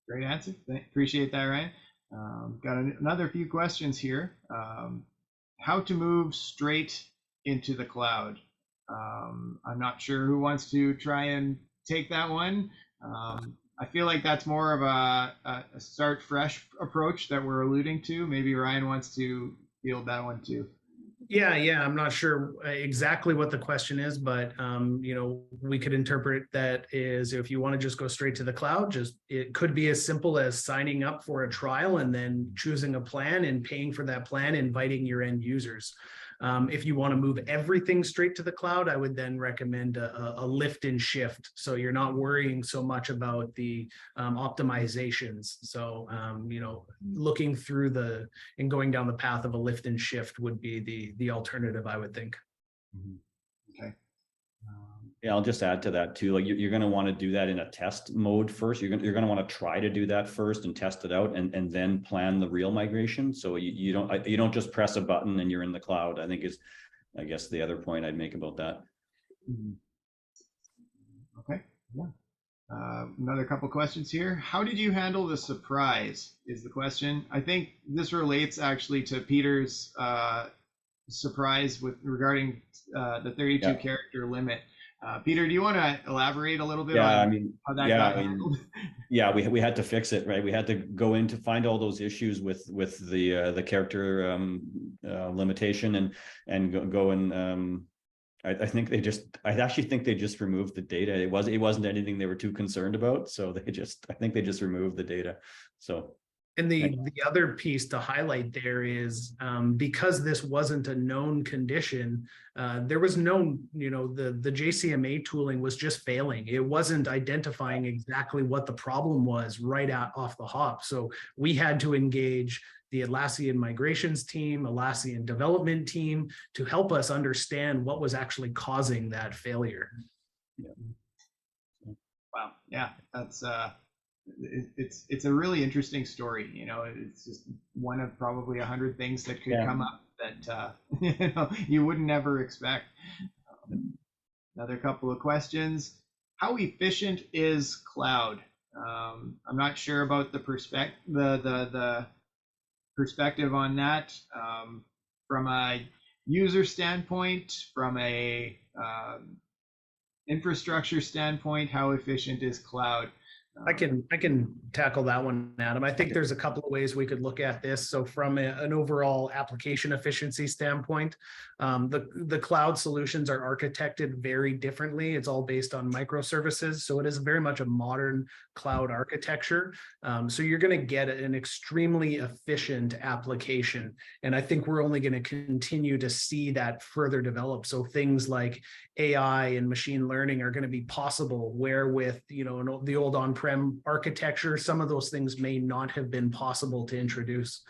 great answer. Appreciate that, Ryan. Got another few questions here. How to move straight into the cloud? I'm not sure who wants to try and take that one. I feel like that's more of a start fresh approach that we're alluding to. Maybe Ryan wants to field that one too. Yeah, I'm not sure exactly what the question is, but we could interpret that as, if you want to just go straight to the cloud, it could be as simple as signing up for a trial and then choosing a plan and paying for that plan, inviting your end users. If you want to move everything straight to the cloud, I would then recommend a lift and shift. So you're not worrying so much about the optimizations. So, looking through and going down the path of a lift and shift would be the alternative, I would think. Okay. Yeah, I'll just add to that too. Like you're going to want to do that in a test mode first. You're going to want to try to do that first and test it out, and then plan the real migration. So you don't just press a button and you're in the cloud. I think is, I guess, the other point I'd make about that. Okay. Yeah. Another couple questions here. How did you handle the surprise? Is the question. I think this relates actually to Peter's surprise regarding the 32 character limit. Peter, do you want to elaborate a little bit on how that got handled? We had to fix it, right? We had to go in to find all those issues with the character limitation and go and I actually think they just removed the data. It wasn't anything they were too concerned about. So I think they just removed the data. So. And the other piece to highlight there is because this wasn't a known condition, there was no, the JCMA tooling was just failing. It wasn't identifying exactly what the problem was right off the hop. So we had to engage the Atlassian migrations team, Atlassian development team to help us understand what was actually causing that failure. Yeah. Wow. Yeah, that's it's a really interesting story. It's just one of probably 100 things that could come up that you wouldn't ever expect. Another couple of questions. How efficient is cloud? I'm not sure about the perspective on that from a user standpoint, from a infrastructure standpoint. How efficient is cloud? I can tackle that one, Adam. I think there's a couple of ways we could look at this. So from an overall application efficiency standpoint, the cloud solutions are architected very differently. It's all based on microservices. So it is very much a modern cloud architecture. So you're going to get an extremely efficient application. And I think we're only going to continue to see that further develop. So things like AI and machine learning are going to be possible, where with the old on-prem architecture, some of those things may not have been possible to introduce.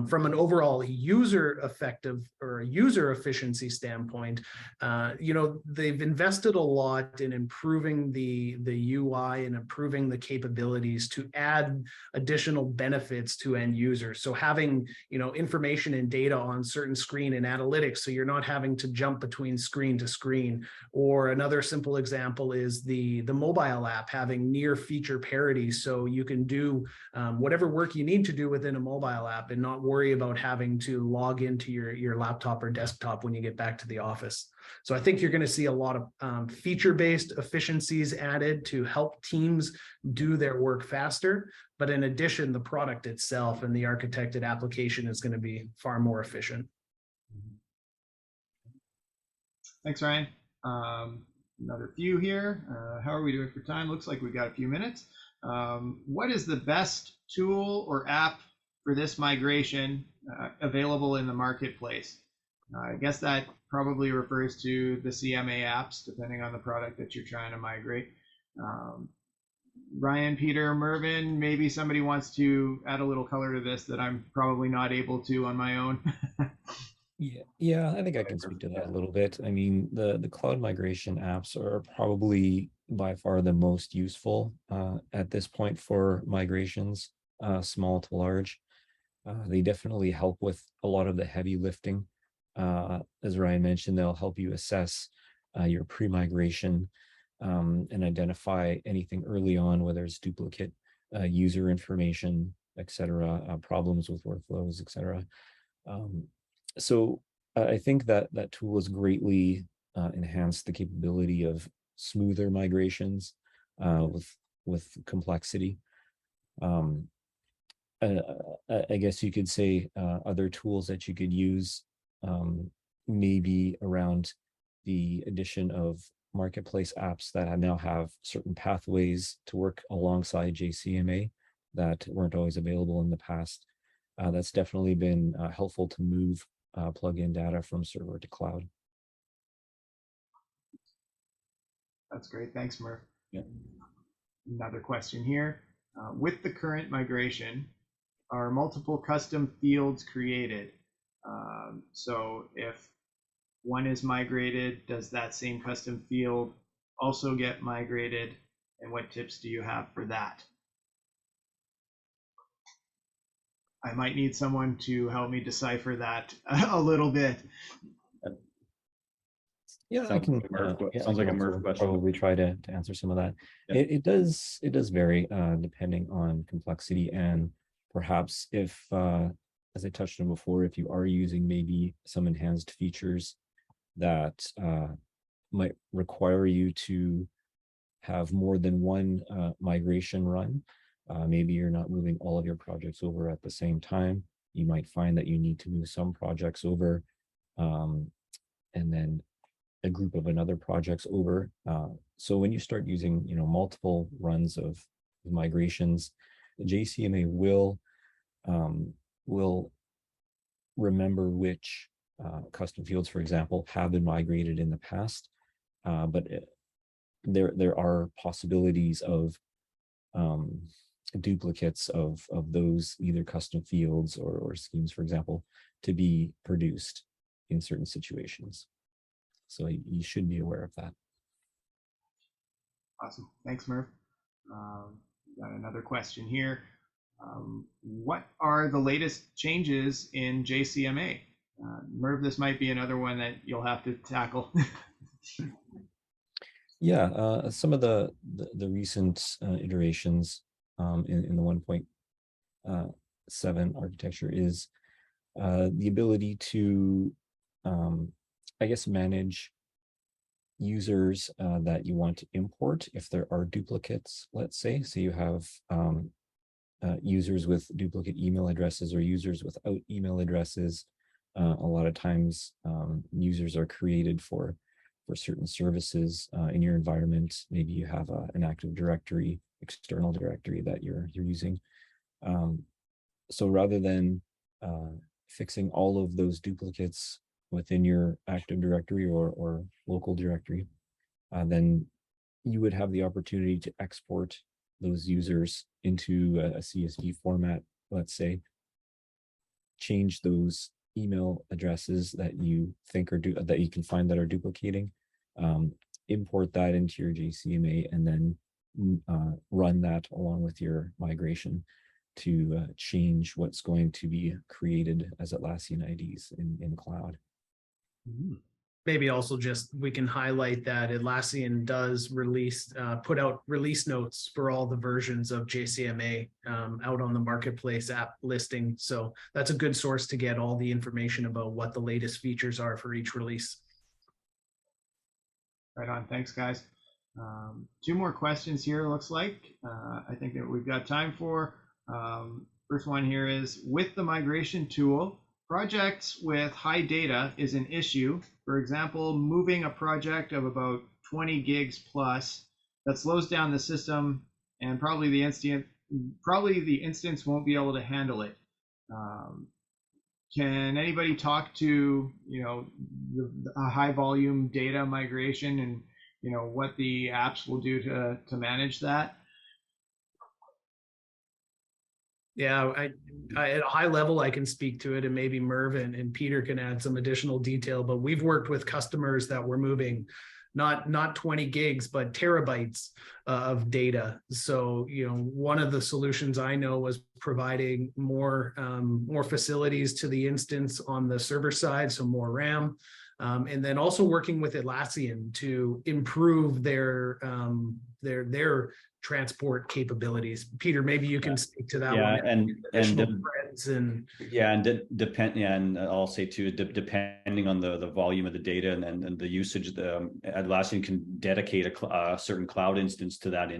From an overall user efficiency standpoint, they've invested a lot in improving the UI and improving the capabilities to add additional benefits to end users. So having information and data on certain screen and analytics, so you're not having to jump between screen to screen. Or another simple example is the mobile app having near feature parity, so you can do whatever work you need to do within a mobile app and not worry about having to log into your laptop or desktop when you get back to the office. So I think you're going to see a lot of feature-based efficiencies added to help teams do their work faster. But in addition, the product itself and the architected application is going to be far more efficient. Thanks, Ryan. Another few here. How are we doing for time? Looks like we've got a few minutes. What is the best tool or app for this migration available in the marketplace? I guess that probably refers to the CMA apps, depending on the product that you're trying to migrate. Ryan, Peter, Mervyn, maybe somebody wants to add a little color to this that I'm probably not able to on my own. Yeah, I think I can speak to that a little bit. I mean, the cloud migration apps are probably by far the most useful at this point for migrations, small to large. They definitely help with a lot of the heavy lifting. As Ryan mentioned, they'll help you assess your pre-migration and identify anything early on, whether it's duplicate user information, etc., problems with workflows, etc. So I think that tool has greatly enhanced the capability of smoother migrations with complexity. I guess you could say other tools that you could use maybe around the addition of marketplace apps that now have certain pathways to work alongside JCMA that weren't always available in the past. That's definitely been helpful to move plug-in data from server to cloud. That's great. Thanks, Murph. Yeah. Another question here. With the current migration, are multiple custom fields created? So if one is migrated, does that same custom field also get migrated? And what tips do you have for that? I might need someone to help me decipher that a little bit. Yeah, I can. Sounds like a Murph question. Probably try to answer some of that. Yeah. It does vary depending on complexity, and perhaps if, as I touched on before, if you are using maybe some enhanced features that might require you to have more than one migration run. Maybe you're not moving all of your projects over at the same time. You might find that you need to move some projects over and then a group of another projects over. So when you start using, multiple runs of migrations, the JCMA will remember which custom fields, for example, have been migrated in the past, but there are possibilities of duplicates of those either custom fields or schemes, for example, to be produced in certain situations. So you should be aware of that. Awesome. Thanks, Murph. Got another question here. What are the latest changes in JCMA? Merv, this might be another one that you'll have to tackle. Yeah, some of the recent iterations in the 1.7 architecture is the ability to, I guess, manage users that you want to import if there are duplicates, let's say. So you have users with duplicate email addresses or users without email addresses. A lot of times users are created for certain services in your environment. Maybe you have an Active Directory, external directory that you're using. So rather than fixing all of those duplicates within your Active Directory or local directory, then you would have the opportunity to export those users into a CSV format, let's say, change those email addresses that you think that you can find that are duplicating, import that into your JCMA, and then run that along with your migration to change what's going to be created as Atlassian IDs in cloud. Maybe also just we can highlight that Atlassian does put out release notes for all the versions of JCMA out on the marketplace app listing. So that's a good source to get all the information about what the latest features are for each release. Right on. Thanks, guys. Two more questions here, looks like. I think that we've got time for. First one here is, with the migration tool, projects with high data is an issue. For example, moving a project of about 20 gigs plus, that slows down the system, and probably the instance won't be able to handle it. Can anybody talk to a high volume data migration and what the apps will do to manage that? Yeah, I at a high level, I can speak to it, and maybe Merv and Peter can add some additional detail, but we've worked with customers that were moving not 20 gigs, but terabytes of data. So, one of the solutions I know was providing more facilities to the instance on the server side, so more RAM, and then also working with Atlassian to improve their transport capabilities. Peter, maybe you can speak to that one. And I'll say too, depending on the volume of the data and the usage, Atlassian can dedicate a certain cloud instance to that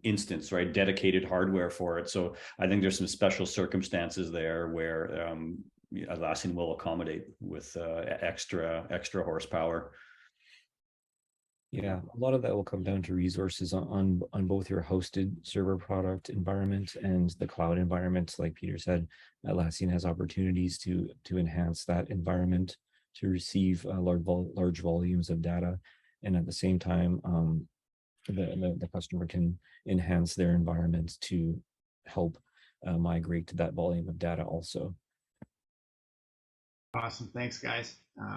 instance, right? Dedicated hardware for it. So I think there's some special circumstances there where Atlassian will accommodate with extra horsepower. Yeah, a lot of that will come down to resources on both your hosted server product environment and the cloud environment. Like Peter said, Atlassian has opportunities to enhance that environment to receive large volumes of data, and at the same time, the customer can enhance their environment to help migrate to that volume of data also. Awesome. Thanks, guys.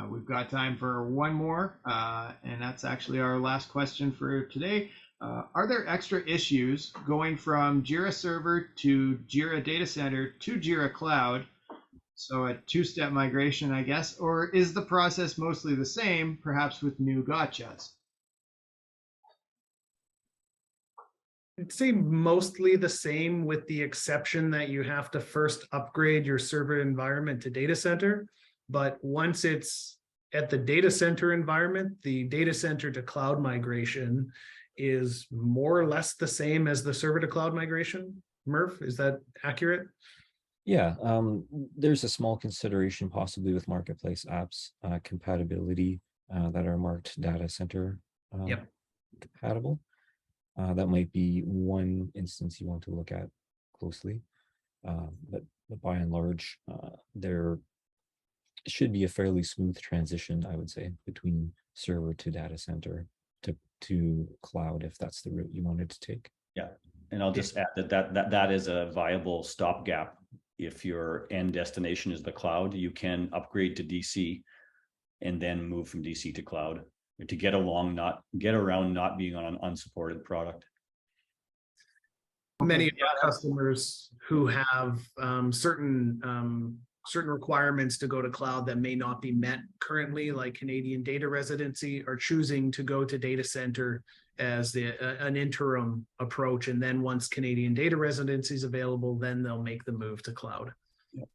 We've got time for one more, and that's actually our last question for today. Are there extra issues going from Jira Server to Jira Data Center to Jira Cloud? So a two-step migration, I guess, or is the process mostly the same, perhaps with new gotchas? I'd say mostly the same, with the exception that you have to first upgrade your server environment to data center. But once it's at the data center environment, the data center to cloud migration is more or less the same as the server to cloud migration. Murph, is that accurate? Yeah, there's a small consideration possibly with marketplace apps compatibility that are marked data center Yep. compatible. That might be one instance you want to look at closely. But by and large, there should be a fairly smooth transition, I would say, between server to data center to cloud, if that's the route you wanted to take. Yeah, and I'll just add that is a viable stopgap. If your end destination is the cloud, you can upgrade to DC and then move from DC to cloud to get around not being on an unsupported product. Many of our customers who have certain requirements to go to cloud that may not be met currently, like Canadian data residency, are choosing to go to data center as an interim approach. And then once Canadian data residency is available, then they'll make the move to cloud. Yep.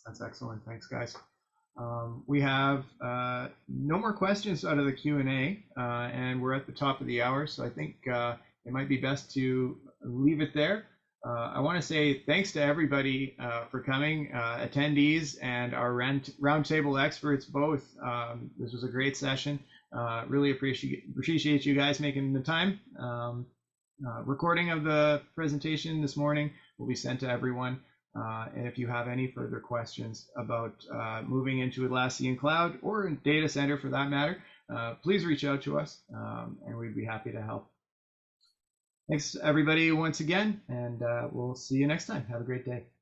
That's excellent. Thanks, guys. We have no more questions out of the Q&A, and we're at the top of the hour, so I think it might be best to leave it there. I want to say thanks to everybody for coming, attendees and our roundtable experts both. This was a great session. Really appreciate you guys making the time. Recording of the presentation this morning will be sent to everyone. And if you have any further questions about moving into Atlassian Cloud or data center for that matter, please reach out to us and we'd be happy to help. Thanks everybody once again, and we'll see you next time. Have a great day.